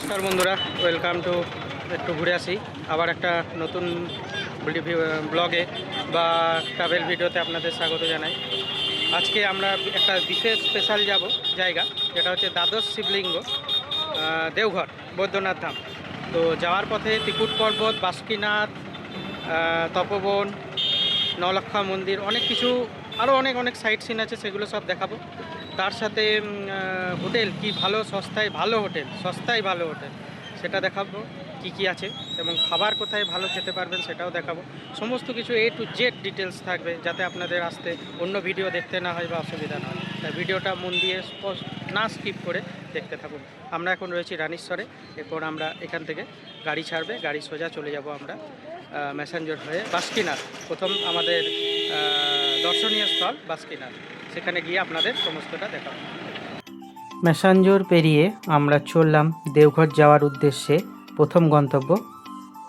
নমস্কার বন্ধুরা, welcome to একটু ঘুরে আসি আবার একটা নতুন ব্লগে বা ট্রাভেল ভিডিওতে আপনাদের স্বাগত জানাই। আজকে আমরা একটা বিশেষ স্পেশাল জায়গা, যেটা হচ্ছে দ্বাদশ শিবলিঙ্গ দেওঘর বৈদ্যনাথ ধাম। তো যাওয়ার পথে ত্রিকুট পর্বত, বাসুকীনাথ, তপবন, নলক্ষা মন্দির, অনেক কিছু আরও অনেক সাইট সিন আছে, সেগুলো সব দেখাবো। তার সাথে হোটেল কি ভালো সস্তায় ভালো হোটেল সেটা দেখাবো, কি আছে এবং খাবার কোথায় ভালো খেতে পারবেন সেটাও দেখাবো। সমস্ত কিছু A to Z ডিটেলস থাকবে, যাতে আপনাদের আসতে অন্য ভিডিও দেখতে না হয় বা অসুবিধা না হয়। তাই ভিডিওটা মন দিয়ে না স্কিপ করে দেখতে থাকুন। আমরা এখন রয়েছি রানীশ্বরে। এরপর আমরা এখান থেকে গাড়ি ছাড়বে, গাড়ি সোজা চলে যাব আমরা ম্যাসেঞ্জর হয়ে বাসুকীনাথ। প্রথম আমাদের দর্শনীয় স্থল বাসুকীনাথ, সেখানে গিয়ে আপনাদের সমস্তটা দেখাবো। ম্যাসাঞ্জোর পেরিয়ে আমরা চললাম দেওঘর যাওয়ার উদ্দেশ্যে। প্রথম গন্তব্য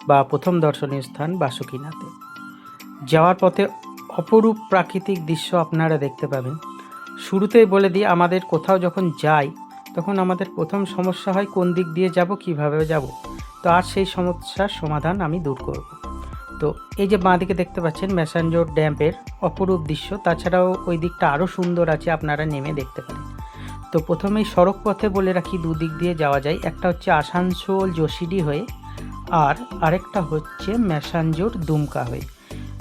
বা প্রথম দর্শনীয় স্থান বাসুকীনাথে। যাওয়ার পথে অপরূপ প্রাকৃতিক দৃশ্য আপনারা দেখতে পাবেন। শুরুতেই বলে দিই, আমাদের কোথাও যখন যাই তখন আমাদের প্রথম সমস্যা হয় কোন দিক দিয়ে যাব, কিভাবে যাব। তো আর সেই সমস্যার সমাধান আমি দূর করব। তো এই যে বাঁ দিকে দেখতে পাচ্ছেন ম্যাসাঞ্জোর ড্যামের অপরূপ দৃশ্য। তাছাড়াও ওই দিকটা আরও সুন্দর আছে, আপনারা নেমে দেখতে পারেন। তো প্রথমেই সড়ক পথে বলে রাখি, দুদিক দিয়ে যাওয়া যায়। একটা হচ্ছে আসানসোল যোশীডি হয়ে, আর আরেকটা হচ্ছে ম্যাসাঞ্জোর দুমকা হয়ে।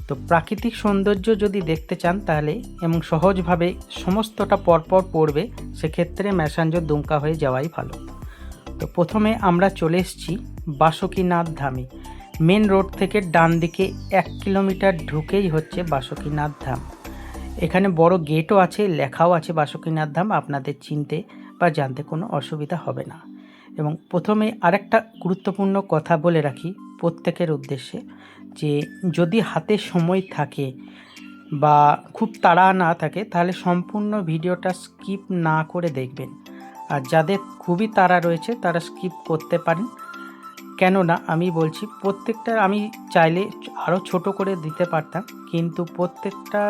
তো প্রাকৃতিক সৌন্দর্য যদি দেখতে চান তাহলে এবং সহজভাবে সমস্তটা পরপর পড়বে, সেক্ষেত্রে ম্যাসাঞ্জোর দুমকা হয়ে যাওয়াই ভালো। তো প্রথমে আমরা চলে এসেছি বাসুকীনাথ ধামে। মেন রোড থেকে ডান দিকে 1 কিলোমিটার ঢুকেই হচ্ছে বাসুকীনাথ ধাম। এখানে বড় গেটও আছে, লেখাও আছে বাসুকীনাথ ধাম। আপনাদের চিনতে বা জানতে কোনো অসুবিধা হবে না। এবং প্রথমে আরেকটা গুরুত্বপূর্ণ কথা বলে রাখি প্রত্যেকের উদ্দেশ্যে, যে যদি হাতে সময় থাকে বা খুব তাড়া না থাকে তাহলে সম্পূর্ণ ভিডিওটা স্কিপ না করে দেখবেন। আর যাদের খুবই তাড়া রয়েছে তারা স্কিপ করতে পারেন। কেননা আমি বলছি, প্রত্যেকটা আমি চাইলে আরও ছোট করে দিতে পারতাম, কিন্তু প্রত্যেকটা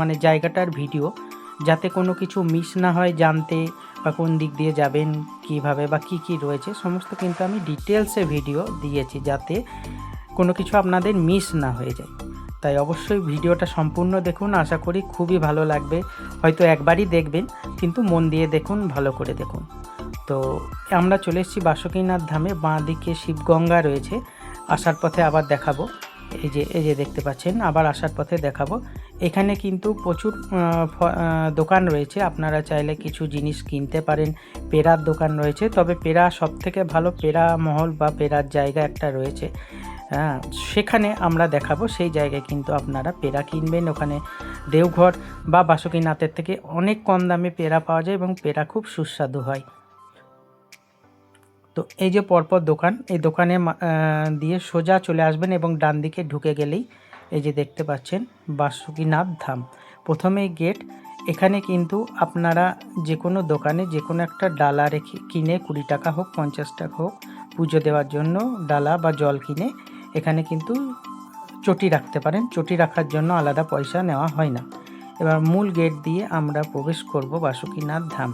মানে জায়গাটার ভিডিও যাতে কোনো কিছু মিস না হয় জানতে, বা কোন দিক দিয়ে যাবেন, কিভাবে বা কি রয়েছে সমস্ত কিন্তু আমি ডিটেলসে ভিডিও দিয়েছি, যাতে কোনো কিছু আপনাদের মিস না হয়ে যায়। তাই অবশ্যই ভিডিওটা সম্পূর্ণ দেখুন, আশা করি খুবই ভালো লাগবে। হয়তো একবারই দেখবেন, কিন্তু মন দিয়ে দেখুন, ভালো করে দেখুন। তো আমরা চলে এসেছি বাসুকীনাথ ধামে। বাঁ দিকে শিবগঙ্গা রয়েছে, আসার পথে আবার দেখাবো। এই যে দেখতে পাচ্ছেন, আবার আসার পথে দেখাবো। এখানে কিন্তু প্রচুর দোকান রয়েছে, আপনারা চাইলে কিছু জিনিস কিনতে পারেন। পেরার দোকান রয়েছে, তবে পেরা সবথেকে ভালো, পেরা মহল বা পেরার জায়গা একটা রয়েছে, হ্যাঁ, সেখানে আমরা দেখাবো। সেই জায়গায় কিন্তু আপনারা পেরা কিনবেন। ওখানে দেওঘর বা বাসুকীনাথের থেকে অনেক কম দামে পেরা পাওয়া যায় এবং পেরা খুব সুস্বাদু হয়। তো এই যে পরপর দোকান, এই দোকানে দিয়ে সোজা চলে আসবেন এবং ডান দিকে ঢুকে গেলেই এই যে দেখতে পাচ্ছেন বাসুকীনাথ ধাম। প্রথমেই গেট। এখানে কিন্তু আপনারা যে কোনো দোকানে যে কোনো একটা ডালা রেখে কিনে, 20 টাকা হোক 50 টাকা হোক, পুজো দেওয়ার জন্য ডালা বা জল কিনে এখানে কিন্তু চটি রাখতে পারেন। চটি রাখার জন্য আলাদা পয়সা নেওয়া হয় না। এবার মূল গেট দিয়ে আমরা প্রবেশ করব বাসুকীনাথ ধাম।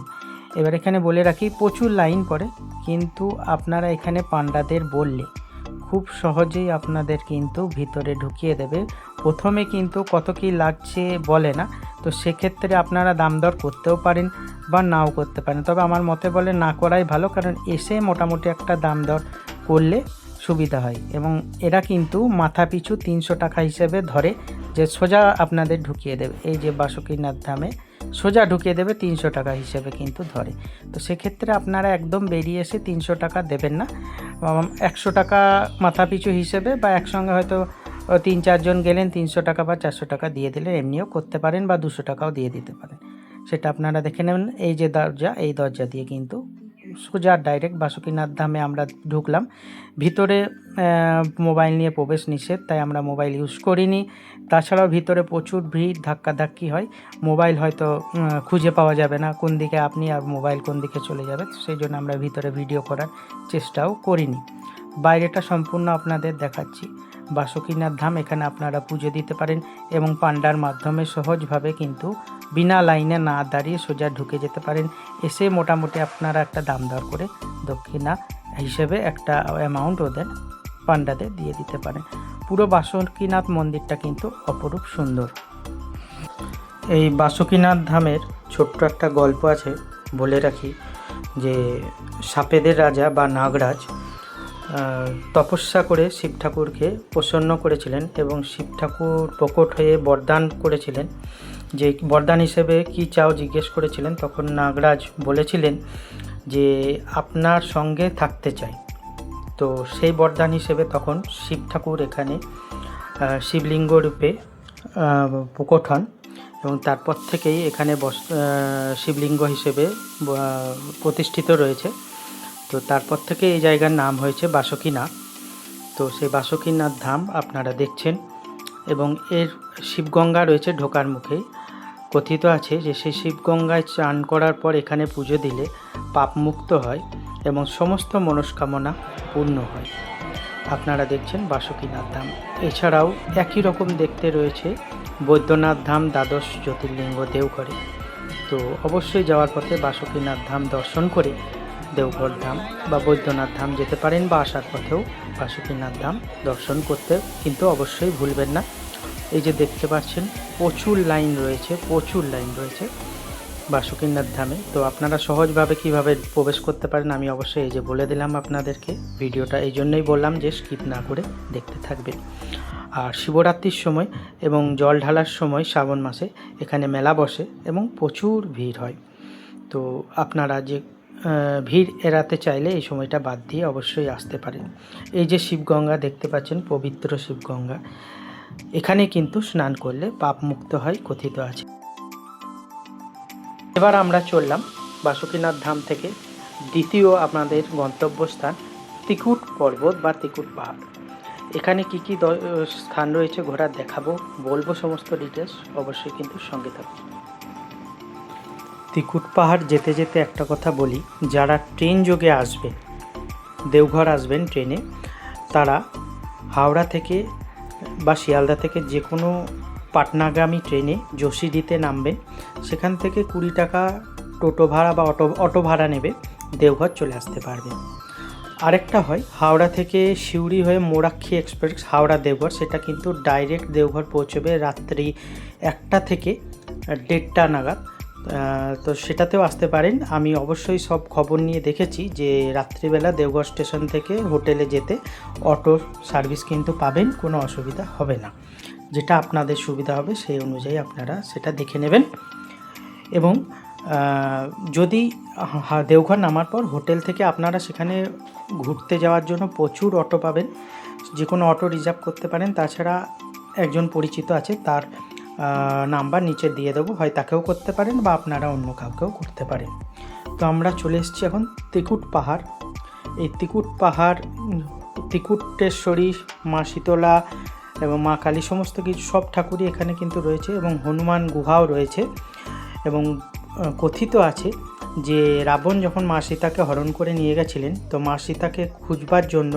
এবার এখানে বলে রাখি, প্রচুর লাইন পড়ে, কিন্তু আপনারা এখানে পান্ডাদের বললে খুব সহজেই আপনাদের কিন্তু ভিতরে ঢুকিয়ে দেবে। প্রথমে কিন্তু কত কি লাগছে বলে না, তো সেক্ষেত্রে আপনারা দাম দর করতেও পারেন বা নাও করতে পারেন। তবে আমার মতে বলে না করাই ভালো, কারণ এসে মোটামুটি একটা দাম দর করলে সুবিধা হয়। এবং এরা কিন্তু মাথা পিছু 300 টাকা হিসেবে ধরে, যে সোজা আপনাদের ঢুকিয়ে দেবে। এই যে বাসুকীনাথ ধামে সোজা ঢুকিয়ে দেবে 300 টাকা হিসেবে কিন্তু ধরে। তো সেক্ষেত্রে আপনারা একদম বেরিয়ে এসে 300 টাকা দেবেন না, 100 টাকা মাথা পিছু হিসেবে, বা একসঙ্গে হয়তো 3-4 জন গেলেন 300 টাকা বা 400 টাকা দিয়ে দিলেন, এমনিও করতে পারেন, বা 200 টাকাও দিয়ে দিতে পারেন, সেটা আপনারা দেখে নেবেন। এই যে দরজা, এই দরজা দিয়ে কিন্তু সোজা ডাইরেক্ট বাসুকীনাথ ধামে আমরা ঢুকলাম। ভিতরে মোবাইল নিয়ে প্রবেশ নিষেধ, তাই আমরা মোবাইল ইউজ করিনি। তাছাড়াও ভিতরে প্রচুর ভিড়, ধাক্কাধাক্কি হয়, মোবাইল হয়তো খুঁজে পাওয়া যাবে না, কোন দিকে আপনি আর মোবাইল কোন দিকে চলে যাবে, সেই জন্য আমরা ভিতরে ভিডিও করার চেষ্টাও করিনি। বাইরেটা সম্পূর্ণ আপনাদের দেখাচ্ছি। বাসুকীনাথ ধাম, এখানে আপনারা পুজো দিতে পারেন এবং পান্ডার মাধ্যমে সহজভাবে কিন্তু বিনা লাইনে না দাঁড়িয়ে সোজা ঢুকে যেতে পারেন। এসে মোটামুটি আপনারা একটা দাম দর করে দক্ষিণা হিসেবে একটা অ্যামাউন্ট ওদের পান্ডাদের দিয়ে দিতে পারেন। পুরো বাসুকীনাথ মন্দিরটা কিন্তু অপরূপ সুন্দর। এই বাসুকীনাথ ধামের ছোট্ট একটা গল্প আছে, বলে রাখি যে সাপেদের রাজা বা নাগরাজ তপস্যা করে শিব ঠাকুরকে প্রসন্ন করেছিলেন এবং শিব ঠাকুর প্রকট হয়ে বরদান করেছিলেন। যে বরদান হিসেবে কি চাও জিজ্ঞেস করেছিলেন, তখন নাগরাজ বলেছিলেন যে আপনার সঙ্গে থাকতে চাই। তো সেই বরদান হিসেবে তখন শিব ঠাকুর এখানে শিবলিঙ্গ রূপে প্রকট হন এবং তারপর থেকেই এখানে শিবলিঙ্গ হিসেবে প্রতিষ্ঠিত রয়েছে। তো তারপর থেকে এই জায়গার নাম হয়েছে বাসুকীনাথ। তো সেই বাসুকীনাথ ধাম আপনারা দেখছেন এবং এর শিবগঙ্গা রয়েছে ঢোকার মুখেই। কথিত আছে যে সেই শিবগঙ্গায় চান করার পর এখানে পুজো দিলে পাপমুক্ত হয় এবং সমস্ত মনস্কামনা পূর্ণ হয়। আপনারা দেখছেন বাসুকীনাথ ধাম। এছাড়াও একই রকম দেখতে রয়েছে বৈদ্যনাথ ধাম, দ্বাদশ জ্যোতির্লিঙ্গ দেওঘরে। তো অবশ্যই যাওয়ার পথে বাসুকীনাথ ধাম দর্শন করে দেওঘর ধাম বা বৈদ্যনাথ ধাম যেতে পারেন, বা আসার পথেও বাসুকীনাথ ধাম দর্শন করতে কিন্তু অবশ্যই ভুলবেন না। এই যে দেখতে পাচ্ছেন প্রচুর লাইন রয়েছে বাসুকীনাথ ধামে। তো আপনারা সহজভাবে কিভাবে প্রবেশ করতে পারেন আমি অবশ্যই এই যে বলে দিলাম আপনাদেরকে। ভিডিওটা এই জন্যই বললাম যে স্কিপ না করে দেখতে থাকবেন। আর শিবরাত্রির সময় এবং জল ঢালার সময় শ্রাবণ মাসে এখানে মেলা বসে এবং প্রচুর ভিড় হয়। তো আপনারা যে ভিড় এড়াতে চাইলে এই সময়টা বাদ দিয়ে অবশ্যই আসতে পারেন। এই যে শিবগঙ্গা দেখতে পাচ্ছেন, পবিত্র শিবগঙ্গা, এখানে কিন্তু স্নান করলে পাপ মুক্ত হয় কথিত আছে। এবার আমরা চললাম বাসুকীনাথ ধাম থেকে দ্বিতীয় আপনাদের গন্তব্যস্থান ত্রিকুট পর্বত বা ত্রিকুট পাহাড়। এখানে কি কি স্থান রয়েছে ঘোরার দেখাবো, বলবো সমস্ত ডিটেলস, অবশ্যই কিন্তু সঙ্গে থাকুন। ত্রিকুট পাহাড় যেতে যেতে একটা কথা বলি, যারা ট্রেন যোগে আসবেন, দেওঘর আসবেন ট্রেনে, তারা হাওড়া থেকে বা শিয়ালদা থেকে যে কোনো পাটনাগামী ট্রেনে যশিডিতে নামবেন। সেখান থেকে 20 টাকা টোটো ভাড়া বা অটো ভাড়া নেবে, দেওঘর চলে আসতে পারবেন। আরেকটা হয় হাওড়া থেকে সিউড়ি হয়ে মোরাক্ষী এক্সপ্রেস হাওড়া দেওঘর, সেটা কিন্তু ডাইরেক্ট দেওঘর পৌঁছবে রাত্রি 1টা থেকে 1:30 নাগাদ। তো সেটাতেও আসতে পারেন। আমি অবশ্যই সব খবর নিয়ে দেখেছি যে রাত্রিবেলা দেওঘর স্টেশন থেকে হোটেলে যেতে অটো সার্ভিস কিন্তু পাবেন, কোনো অসুবিধা হবে না। যেটা আপনাদের সুবিধা হবে সেই অনুযায়ী আপনারা সেটা দেখে নেবেন। এবং যদি দেওঘর নামার পর হোটেল থেকে আপনারা সেখানে ঘুরতে যাওয়ার জন্য প্রচুর অটো পাবেন, যে কোনো অটো রিজার্ভ করতে পারেন। তাছাড়া একজন পরিচিত আছে, তার নাম্বার নিচে দিয়ে দেবো, হয় তাকেও করতে পারেন বা আপনারা অন্য কাউকেও করতে পারেন। তো আমরা চলে এসেছি এখন ত্রিকুট পাহাড়। এই ত্রিকুট পাহাড় ত্রিকুটেশ্বরী, মা শীতলা এবং মা কালী সমস্ত কিছু সব ঠাকুরই এখানে কিন্তু রয়েছে এবং হনুমান গুহাও রয়েছে। এবং কথিত আছে যে রাবণ যখন মা সীতাকে হরণ করে নিয়ে গেছিলেন, তো মা সীতাকে খুঁজবার জন্য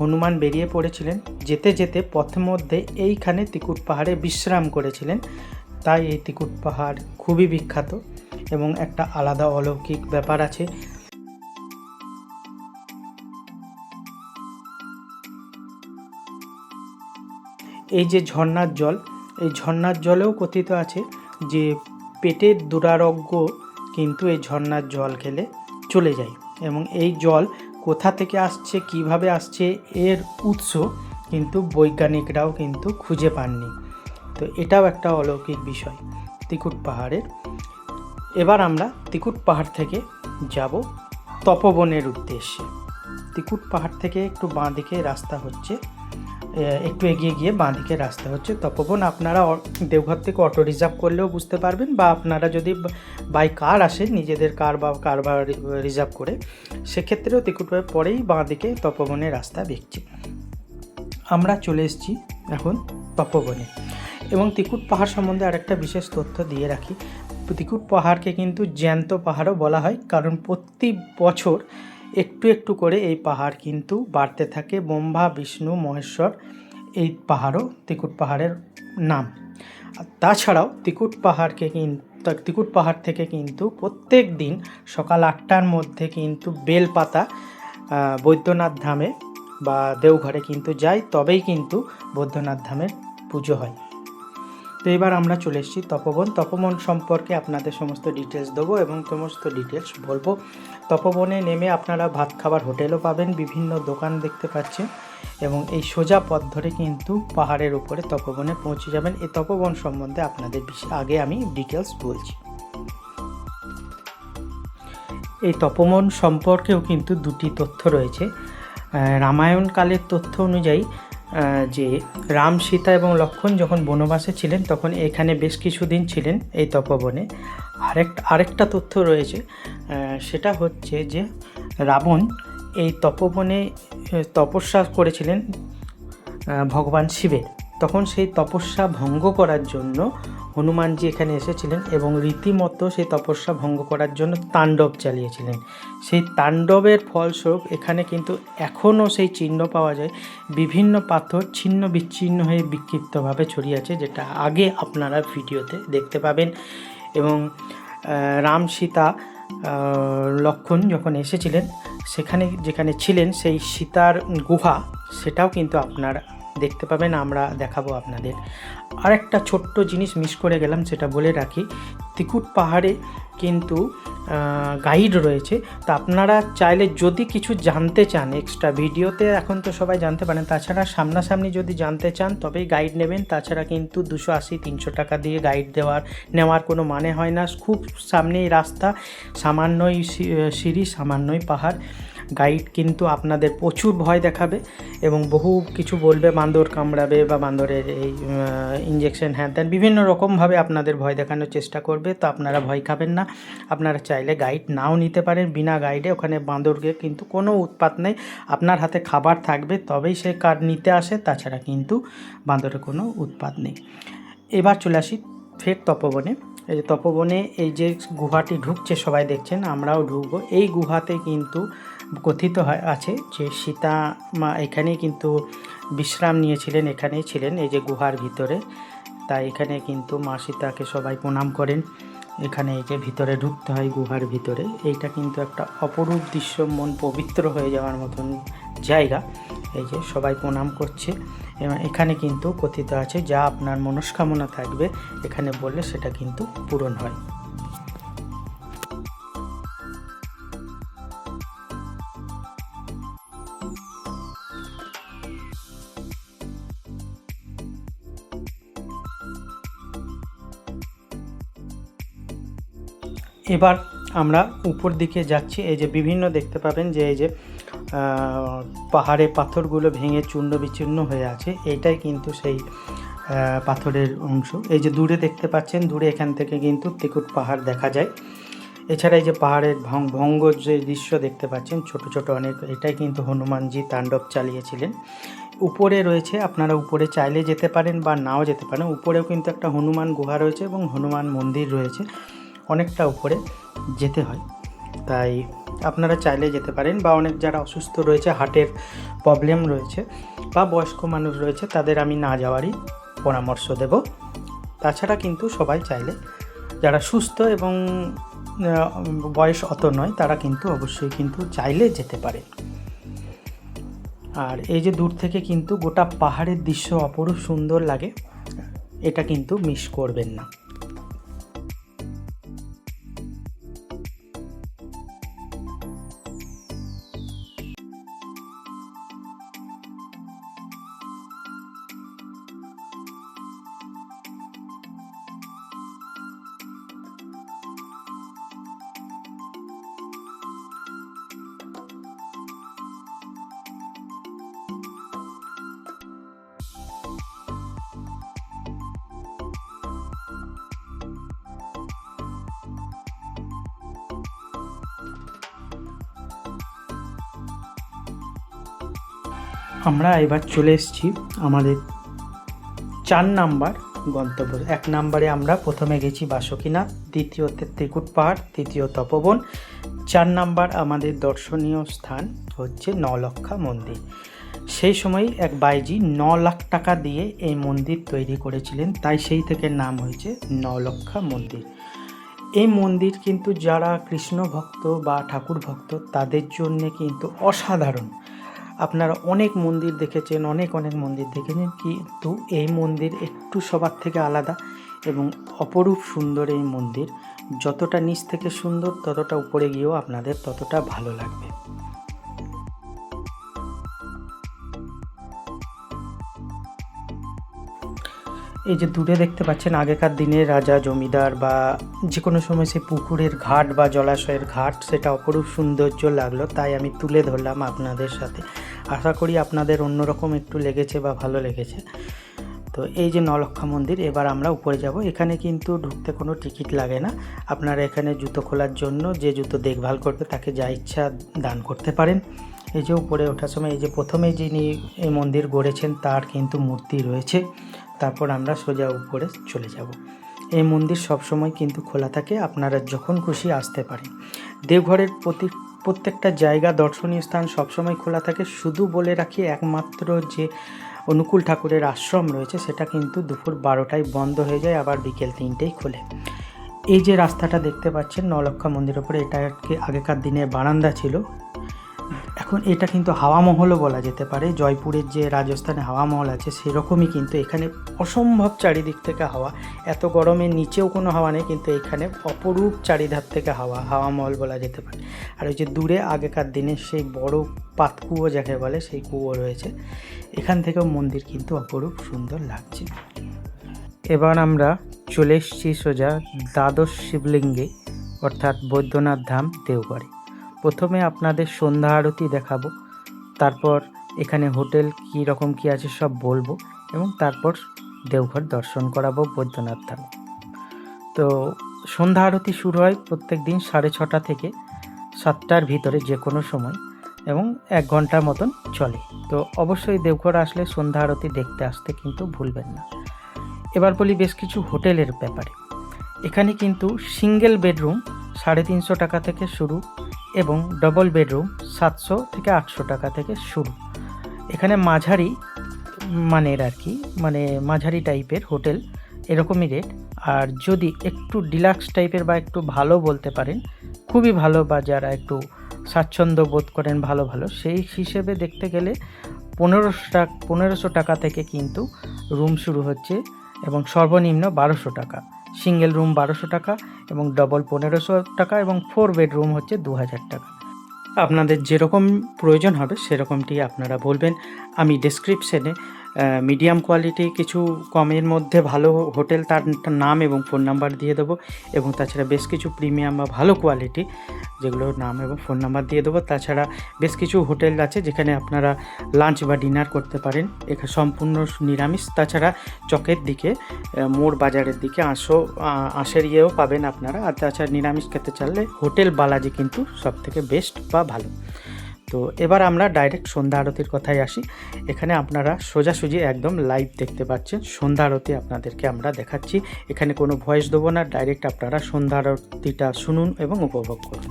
হনুমান বেরিয়ে পড়েছিলেন। যেতে যেতে পথের মধ্যে এইখানে ত্রিকুট পাহাড়ে বিশ্রাম করেছিলেন। তাই এই ত্রিকুট পাহাড় খুবই বিখ্যাত এবং একটা আলাদা অলৌকিক ব্যাপার আছে। এই যে ঝর্ণার জল, এই ঝর্ণার জলেও কথিত আছে যে পেটের দুরারোগ্য কিন্তু এই ঝর্ণার জল খেলে চলে যায়। এবং এই জল কোথা থেকে আসছে, কিভাবে আসছে, এর উৎস কিন্তু বৈজ্ঞানিকরাও কিন্তু খুঁজে পাননি। তো এটাও একটা অলৌকিক বিষয় ত্রিকুট পাহাড়ের। এবার আমরা ত্রিকুট পাহাড় থেকে যাব তপবনের উদ্দেশ্যে। ত্রিকুট পাহাড় থেকে একটু বাঁ দিকে রাস্তা হচ্ছে, একটু এগিয়ে গিয়ে বাঁ দিকে রাস্তা হচ্ছে তপবন। আপনারা দেওঘর থেকে অটো রিজার্ভ করলেও বুঝতে পারবেন, বা আপনারা যদি বাই কার আসেন, নিজেদের কার বা রিজার্ভ করে, সেক্ষেত্রেও ত্রিকুট পাহাড় পরেই বাঁ দিকে তপবনের রাস্তা দেখছি। আমরা চলে এসেছি এখন তপবনে। এবং ত্রিকুট পাহাড় সম্বন্ধে আরেকটা বিশেষ তথ্য দিয়ে রাখি, ত্রিকুট পাহাড়কে কিন্তু জ্যান্ত পাহাড়ও বলা হয়, কারণ প্রতি বছর একটু একটু করে এই পাহাড় কিন্তু বাড়তে থাকে। ব্রহ্মা, বিষ্ণু, মহেশ্বর এই পাহাড়ও ত্রিকুট পাহাড়ের নাম। তাছাড়াও ত্রিকুট পাহাড় থেকে কিন্তু প্রত্যেক দিন সকাল 8টার মধ্যে কিন্তু বেলপাতা বৈদ্যনাথ ধামে বা দেওঘরে কিন্তু যাই, তবেই কিন্তু বৈদ্যনাথ ধামের পুজো হয়। তো এবার আমরা চলে এসেছি তপবন। তপবন সম্পর্কে আপনাদের সমস্ত ডিটেলস দেবো এবং সমস্ত ডিটেলস বলবো। তপবনে নেমে আপনারা ভাত খাবার হোটেলও পাবেন, বিভিন্ন দোকান দেখতে পাচ্ছেন এবং এই সোজা পথ ধরে কিন্তু পাহাড়ের উপরে তপবনে পৌঁছে যাবেন। এই তপবন সম্বন্ধে আপনাদের আগে আমি ডিটেলস বলছি। এই তপবন সম্পর্কেও কিন্তু দুটি তথ্য রয়েছে। রামায়ণকালের তথ্য অনুযায়ী যে রাম, সীতা এবং লক্ষ্মণ যখন বনবাসে ছিলেন তখন এখানে বেশ কিছুদিন ছিলেন এই তপবনে। আরেকটা তথ্য রয়েছে, সেটা হচ্ছে যে রাবণ এই তপবনে তপস্যা করেছিলেন ভগবান শিবের। তখন সেই তপস্যা ভঙ্গ করার জন্য হনুমানজি এখানে এসেছিলেন এবং রীতিমতো সেই তপস্যা ভঙ্গ করার জন্য তাণ্ডব চালিয়েছিলেন। সেই তাণ্ডবের ফলস্বরূপ এখানে কিন্তু এখনও সেই চিহ্ন পাওয়া যায়, বিভিন্ন পাথর ছিন্ন বিচ্ছিন্ন হয়ে বিক্ষিপ্তভাবে ছড়িয়ে আছে, যেটা আগে আপনারা ভিডিওতে দেখতে পাবেন। এবং রাম, সীতা, লক্ষ্মণ যখন এসেছিলেন সেখানে যেখানে ছিলেন সেই সীতার গুহা, সেটাও কিন্তু আপনারা দেখতে পাবেন, আমরা দেখাবো আপনাদের। আরেকটা ছোট্ট জিনিস মিস করে গেলাম, সেটা বলে রাখি। ত্রিকুট পাহাড়ে কিন্তু গাইড রয়েছে, তো আপনারা চাইলে যদি কিছু জানতে চান এক্সট্রা, ভিডিওতে এখন তো সবাই জানতে পারেন, তাছাড়া সামনাসামনি যদি জানতে চান তবেই গাইড নেবেন। তাছাড়া কিন্তু 280-300 টাকা দিয়ে গাইড নেওয়ার কোনো মানে হয় না। খুব সামনেই রাস্তা, সামান্যই সিঁড়ি, সামান্যই পাহাড়। গাইড কিন্তু আপনাদের প্রচুর ভয় দেখাবে এবং বহু কিছু বলবে, বান্দর কামড়াবে বা বান্দরের এই ইঞ্জেকশন হ্যান ত্যান বিভিন্ন রকমভাবে আপনাদের ভয় দেখানোর চেষ্টা করবে। তো আপনারা ভয় খাবেন না, আপনারা চাইলে গাইড নাও নিতে পারেন। বিনা গাইডে ওখানে বান্দরকে কিন্তু কোনো উৎপাত নেই, আপনার হাতে খাবার থাকবে তবেই সে কার্ড নিতে আসে, তাছাড়া কিন্তু বান্দরের কোনো উৎপাত নেই। এবার চলে আসি ফের তপবনে। এই যে তপবনে এই যে গুহাটি ঢুকছে সবাই দেখছেন, আমরাও ঢুকবো। এই গুহাতে কিন্তু কথিত আছে যে সীতা মা এখানেই কিন্তু বিশ্রাম নিয়েছিলেন, এখানেই ছিলেন এই যে গুহার ভিতরে। তাই এখানে কিন্তু মা সীতাকে সবাই প্রণাম করেন। এখানে এই যে ভিতরে ঢুকতে হয় গুহার ভিতরে, এইটা কিন্তু একটা অপরূপ দৃশ্য, মন পবিত্র হয়ে যাওয়ার মতন জায়গা। এই যে সবাই প্রণাম করছে এবং এখানে কিন্তু কথিত আছে যা আপনার মনস্কামনা থাকবে এখানে বললে সেটা কিন্তু পূরণ হয়। এবার আমরা উপর দিকে যাচ্ছি। এই যে বিভিন্ন দেখতে পাবেন যে এই যে পাহাড়ে পাথরগুলো ভেঙে চূর্ণ বিচূর্ণ হয়ে আছে, এইটাই কিন্তু সেই পাথরের অংশ। এই যে দূরে দেখতে পাচ্ছেন, দূরে এখান থেকে কিন্তু ত্রিকুট পাহাড় দেখা যায়। এছাড়া এই যে পাহাড়ের ভঙ্গ যে দৃশ্য দেখতে পাচ্ছেন ছোট ছোট অনেক, এটাই কিন্তু হনুমানজি তাণ্ডব চালিয়েছিলেন। উপরে রয়েছে, আপনারা উপরে চাইলে যেতে পারেন বা নাও যেতে পারেন। উপরেও কিন্তু একটা হনুমান গুহা রয়েছে এবং হনুমান মন্দির রয়েছে, অনেকটা উপরে যেতে হয়, তাই আপনারা চাইলে যেতে পারেন। বা অনেক যারা অসুস্থ রয়েছে, হার্টের প্রবলেম রয়েছে বা বয়স্ক মানুষ রয়েছে, তাদের আমি না যাওয়ারই পরামর্শ দেব। তাছাড়া কিন্তু সবাই চাইলে, যারা সুস্থ এবং বয়স অত নয় তারা কিন্তু অবশ্যই কিন্তু চাইলে যেতে পারে। আর এই যে দূর থেকে কিন্তু গোটা পাহাড়ের দৃশ্য অপরূপ সুন্দর লাগে, এটা কিন্তু মিস করবেন না। আমরা এবার চলে এসেছি আমাদের 4 নাম্বার গন্তব্য। 1 নম্বরে আমরা প্রথমে গেছি বাসুকীনাথ, দ্বিতীয়তে ত্রিকুট পাহাড়, তৃতীয় তপবন, 4 নাম্বার আমাদের দর্শনীয় স্থান হচ্ছে নলক্ষা মন্দির। সেই সময় এক বাইজি 9 লাখ টাকা দিয়ে এই মন্দির তৈরি করেছিলেন, তাই সেই থেকে নাম হয়েছে নলক্ষা মন্দির। এই মন্দির কিন্তু যারা কৃষ্ণ ভক্ত বা ঠাকুর ভক্ত তাদের জন্যে কিন্তু অসাধারণ। আপনারা অনেক মন্দির দেখেছেন, অনেক মন্দির দেখেছেন, কিন্তু এই মন্দির একটু সবার থেকে আলাদা এবং অপরূপ সুন্দর। এই মন্দির যতটা নিচ থেকে সুন্দর, ততটা উপরে গিয়েও আপনাদের ততটা ভালো লাগবে। এই যে দূরে দেখতে পাচ্ছেন, আগেকার দিনে রাজা জমিদার বা যে কোনো সময় সে পুকুরের ঘাট বা জলাশয়ের ঘাট, সেটা অপরূপ সৌন্দর্য লাগলো, তাই আমি তুলে ধরলাম আপনাদের সাথে। আশা করি আপনাদের অন্যরকম একটু লেগেছে বা ভালো লেগেছে। তো এই যে নলক্ষা মন্দির, এবার আমরা উপরে যাব। এখানে কিন্তু ঢুকতে কোনো টিকিট লাগে না। আপনারা এখানে জুতো খোলার জন্য যে জুতো দেখভাল করবে তাকে যা ইচ্ছা দান করতে পারেন। এই যে উপরে ওঠার সময় এই যে প্রথমে যিনি এই মন্দির গড়েছেন তার কিন্তু মূর্তি রয়েছে। তারপর আমরা সোজা উপরে চলে যাব। এই মন্দির সবসময় কিন্তু খোলা থাকে, আপনারা যখন খুশি আসতে পারেন। দেওঘরের প্রত্যেকটা জায়গা, দর্শনীয় স্থান সবসময় খোলা থাকে। শুধু বলে রাখি, একমাত্র যে অনুকূল ঠাকুরের আশ্রম রয়েছে সেটা কিন্তু দুপুর 12টায় বন্ধ হয়ে যায়, আবার বিকেল 3টেই খোলে। এই যে রাস্তাটা দেখতে পাচ্ছেন নলক্ষা মন্দিরের উপরে, এটা আগেকার দিনে বারান্দা ছিল। এখন এটা কিন্তু হাওয়া মহলও বলা যেতে পারে। জয়পুরের যে রাজস্থানে হাওয়া মহল আছে সেরকমই, কিন্তু এখানে অসম্ভব চারিদিক থেকে হাওয়া। এত গরমের নিচেও কোনো হাওয়া নেই, কিন্তু এখানে অপরূপ চারিধার থেকে হাওয়া মহল বলা যেতে পারে। আর ওই যে দূরে আগেকার দিনে সেই বড় পাতকুয়ো যাকে বলে, সেই কুয়ো রয়েছে। এখান থেকেও মন্দির কিন্তু অপরূপ সুন্দর লাগছে। এবার আমরা চলে এসেছি সোজা দ্বাদশ শিবলিঙ্গে, অর্থাৎ বৈদ্যনাথ ধাম দেওঘরে। প্রথমে আপনাদের সন্ধ্যা আরতি দেখাবো, তারপর এখানে হোটেল কী রকম কী আছে সব বলবো, এবং তারপর দেওঘর দর্শন করাবো বৈদ্যনাথ ধাম। তো সন্ধ্যা আরতি শুরু হয় প্রত্যেক দিন 6:30 থেকে 7টার ভিতরে যে কোনো সময়, এবং 1 ঘন্টার মতন চলে। তো অবশ্যই দেওঘর আসলে সন্ধ্যা আরতি দেখতে আসতে কিন্তু ভুলবেন না। এবার বলি বেশ কিছু হোটেলের ব্যাপারে। এখানে কিন্তু সিঙ্গেল বেডরুম 350 টাকা থেকে শুরু, এবং ডবল বেডরুম 700 থেকে 800 টাকা থেকে শুরু। এখানে মাঝারি মানের আর কি, মানে মাঝারি টাইপের হোটেল এরকমই রেট। আর যদি একটু ডিলাক্স টাইপের বা একটু ভালো বলতে পারেন, খুবই ভালো, বা যারা একটু স্বাচ্ছন্দ্য বোধ করেন ভালো সেই হিসেবে দেখতে গেলে 1500 টাকা থেকে কিন্তু রুম শুরু হচ্ছে, এবং সর্বনিম্ন 1200 টাকা। সিঙ্গেল রুম 1200 টাকা, এবং ডবল 1500 টাকা, এবং 4 বেডরুম হচ্ছে 2000 টাকা। আপনাদের যেরকম প্রয়োজন হবে সেরকমটি আপনারা বলবেন। আমি ডেসক্রিপশনে মিডিয়াম কোয়ালিটি কিছু কমের মধ্যে ভালো হোটেল তার নাম এবং ফোন নাম্বার দিয়ে দেবো, এবং তাছাড়া বেশ কিছু প্রিমিয়াম বা ভালো কোয়ালিটি যেগুলোর নাম এবং ফোন নাম্বার দিয়ে দেবো। তাছাড়া বেশ কিছু হোটেল আছে যেখানে আপনারা লাঞ্চ বা ডিনার করতে পারেন, এখানে সম্পূর্ণ নিরামিষ। তাছাড়া চকের দিকে মোড় বাজারের দিকে আঁশের ইয়েও পাবেন আপনারা। আর তাছাড়া নিরামিষ খেতে চাইলে হোটেল বালাজি কিন্তু সবথেকে বেস্ট বা ভালো। তো এবার আমরা ডাইরেক্ট সন্ধ্যা আরতির কথায় আসি। এখানে আপনারা সোজাসুজি একদম লাইভ দেখতে পাচ্ছেন সন্ধ্যা আরতি, আপনাদেরকে আমরা দেখাচ্ছি। এখানে কোনো ভয়েস দেবো না, ডাইরেক্ট আপনারা সন্ধ্যা আরতিটা শুনুন এবং উপভোগ করুন।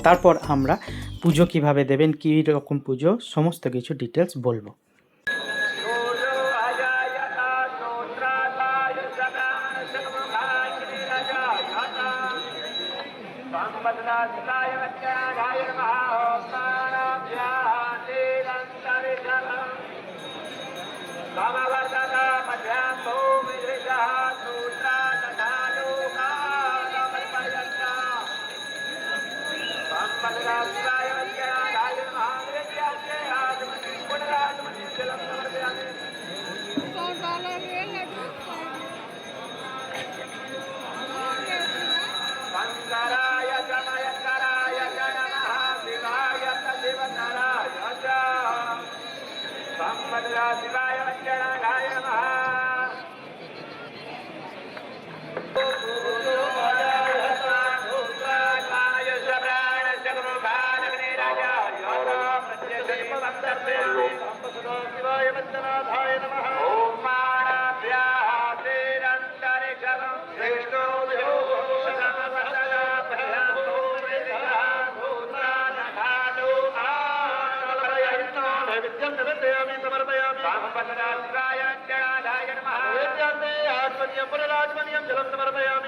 তারপর আমরা পুজো কিভাবে দেবেন, কী রকম পুজো, সমস্ত কিছু ডিটেলস বলবো। जलम समर्पयामि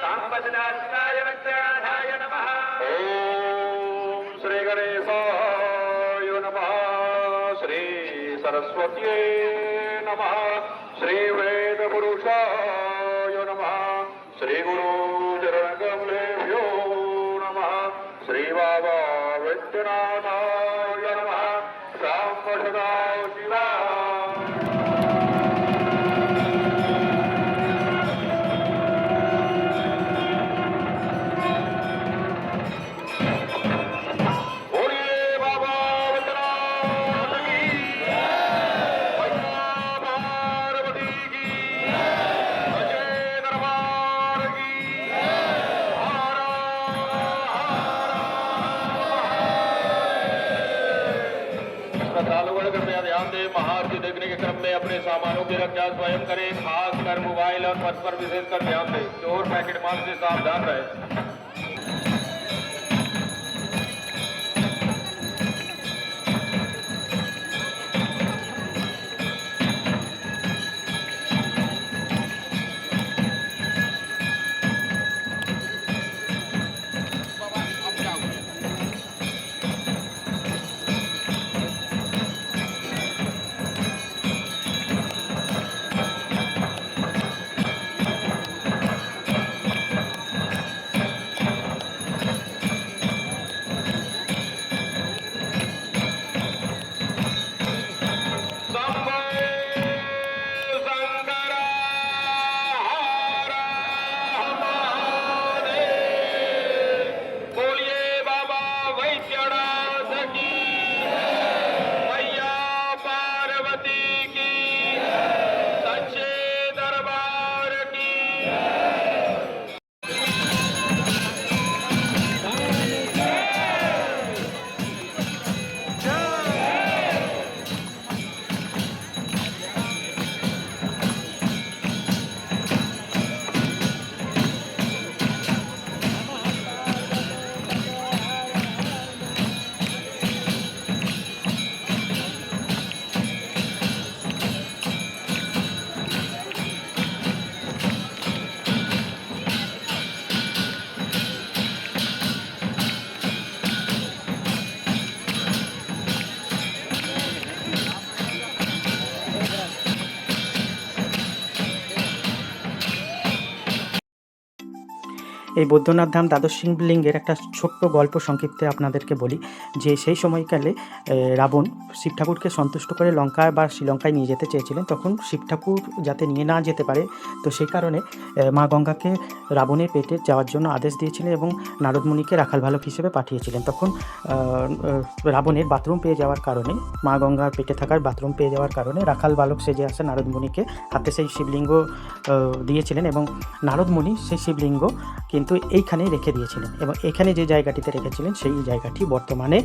सरस्वत्यै नमः श्रीवेदपुरुषाय नमः श्रीगुरुचरणकमलेभ्यो नमः श्रीबाबा वैद्यनाथाय नमः साम्ब सदा शिवा ध्यान दें। महाआरती देखने के क्रम में अपने सामानों की रक्षा स्वयं करें, खासकर मोबाइल और पर्स पर विशेषकर ध्यान दें। चोर पैकेट माल से सावधान रहें। এই বৈদ্যনাথ ধাম দ্বাদশ শিবলিঙ্গের একটা ছোট্ট গল্প সংক্ষিপ্তে আপনাদেরকে বলি যে সেই সময়কালে রাবণ শিব ঠাকুরকে সন্তুষ্ট করে লঙ্কা বা শ্রীলঙ্কায় নিয়ে যেতে চেয়েছিলেন। তখন শিব ঠাকুর যাতে নিয়ে না যেতে পারে, তো সেই কারণে মা গঙ্গাকে রাবণের পেটে যাওয়ার জন্য আদেশ দিয়েছিলেন এবং নারদমুনিকে রাখাল বালক হিসেবে পাঠিয়েছিলেন। তখন রাবণের বাথরুম পেয়ে যাওয়ার কারণে, মা গঙ্গার পেটে থাকার বাথরুম পেয়ে যাওয়ার কারণে রাখাল বালক সেজে আসা নারদমুনিকে হাতে সেই শিবলিঙ্গ দিয়েছিলেন এবং নারদমুনি সেই শিবলিঙ্গ কিন্তু এইখানেই রেখে দিয়েছিলেন এবং এখানে যে জায়গাটিতে রেখেছিলেন সেই জায়গাটি বর্তমানে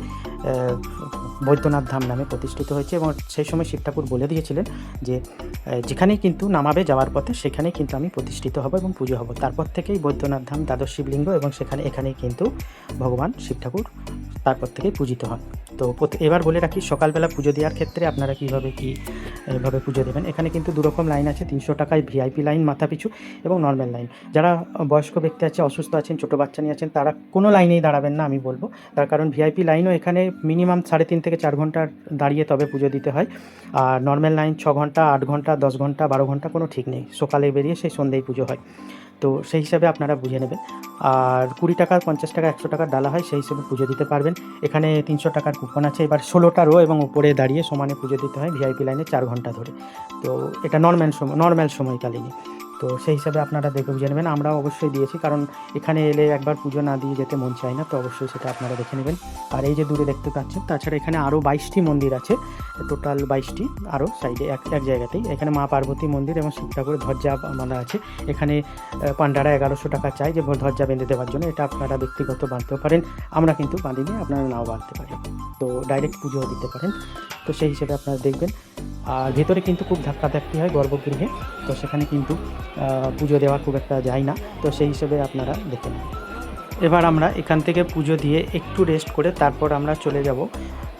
বৈদ্যনাথ ধাম নামে প্রতিষ্ঠিত হয়েছে। এবং সেই সময় শিব ঠাকুর বলে দিয়েছিলেন যে যেখানেই কিন্তু নামাবে যাওয়ার পথে সেখানেই কিন্তু আমি প্রতিষ্ঠিত হব এবং পুজো হব। তারপর থেকেই বৈদ্যনাথ ধাম দ্বাদশ শিবলিঙ্গ এবং এখানেই কিন্তু ভগবান শিব ঠাকুর তারপর থেকেই পূজিত হন। তো এবার বলে রাখি সকালবেলা পুজো দেওয়ার ক্ষেত্রে আপনারা কীভাবে পুজো দেবেন। এখানে কিন্তু দুরকম লাইন আছে, 300 টাকায় ভিআইপি লাইন মাথা পিছু এবং নর্মাল লাইন। যারা বয়স্ক ব্যক্তি আছে, অসুস্থ আছেন, ছোটো বাচ্চা নিয়ে আছেন, তারা কোনো লাইনেই দাঁড়াবেন না আমি বলবো। তার কারণ ভিআইপি লাইনও এখানে মিনিমাম 3.5 থেকে 4 ঘন্টা দাঁড়িয়ে তবে পুজো দিতে হয়। আর নর্মাল লাইন 6 ঘন্টা, 8 ঘন্টা, 10 ঘন্টা, 12 ঘন্টা কোনো ঠিক নেই। সকালে বেরিয়ে সেই সন্ধ্যেই পুজো হয়, তো সেই হিসাবে আপনারা বুঝে নেবেন। আর 20 টাকা, 50 টাকা, 100 টাকার ডালা হয়, সেই হিসেবে পুজো দিতে পারবেন। এখানে 300 টাকার কুপন আছে। এবার 16টা রো এবং উপরে দাঁড়িয়ে সমানে পুজো দিতে হয় ভিআইপি লাইনে 4 ঘন্টা ধরে। তো এটা নর্মাল সময়কালীনই, তো সেই হিসাবে আপনারা দেখে বুঝে নেবেন। আমরাও অবশ্যই দিয়েছি, কারণ এখানে এলে একবার পুজো না দিয়ে যেতে মন চায় না, তো অবশ্যই সেটা আপনারা দেখে নেবেন। আর এই যে দূরে দেখতে পাচ্ছেন, তাছাড়া এখানে আরও 22টি মন্দির আছে, টোটাল 22টি আরও সাইডে এক জায়গাতেই। এখানে মা পার্বতী মন্দির এবং শিব ঠাকুরের ধ্বজা বাঁধা আছে। এখানে পান্ডারা 1100 টাকা চাই যে ধ্বজা বেঁধে দেওয়ার জন্য। এটা আপনারা ব্যক্তিগত বাঁধতেও পারেন, আমরা কিন্তু বাঁধিনি, আপনারা নাও বাঁধতে পারেন, তো ডাইরেক্ট পুজোও দিতে পারেন। তো সেই হিসেবে আপনারা দেখবেন। আর ভেতরে কিন্তু খুব ধাক্কাধাক্কি হয় গর্ভগৃহে, তো সেখানে কিন্তু পুজো দেওয়া খুব একটা যায় না, তো সেই হিসেবে আপনারা দেখে নেন। এবার আমরা এখান থেকে পুজো দিয়ে একটু রেস্ট করে তারপর আমরা চলে যাব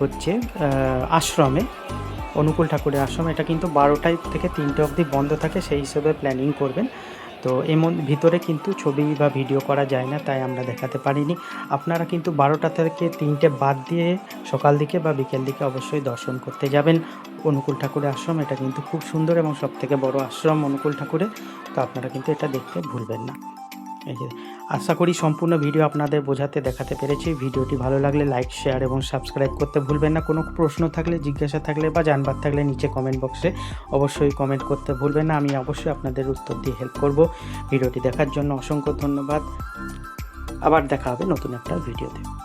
হচ্ছে আশ্রমে, অনুকূল ঠাকুরের আশ্রম। এটা কিন্তু 12টা থেকে 3টে অবধি বন্ধ থাকে, সেই হিসেবে প্ল্যানিং করবেন। তো ভিতরে কিন্তু ছবি বা ভিডিও করা যায় না, তাই আমরা দেখাতে পারিনি। আপনারা কিন্তু 12টা থেকে 3টে বাদ দিয়ে সকাল দিকে বা বিকেল দিকে অবশ্যই দর্শন করতে যাবেন। অনুকূল ঠাকুরের আশ্রম। এটা কিন্তু খুব সুন্দর এবং সবথেকে বড় আশ্রম অনুকূল ঠাকুরের। তো আপনারা কিন্তু এটা দেখতে ভুলবেন না। এই যে আশা করি সম্পূর্ণ ভিডিও আপনাদের বোঝাতে দেখাতে পেরেছি। ভিডিওটি ভালো লাগলে লাইক, শেয়ার এবং সাবস্ক্রাইব করতে ভুলবেন না। কোনো প্রশ্ন থাকলে, জিজ্ঞাসা থাকলে বা জানবার থাকলে নিচে কমেন্ট বক্সে অবশ্যই কমেন্ট করতে ভুলবেন না। আমি অবশ্যই আপনাদের উত্তর দিয়ে হেল্প করব। ভিডিওটি দেখার জন্য অসংখ্য ধন্যবাদ। আবার দেখা হবে নতুন একটা ভিডিওতে।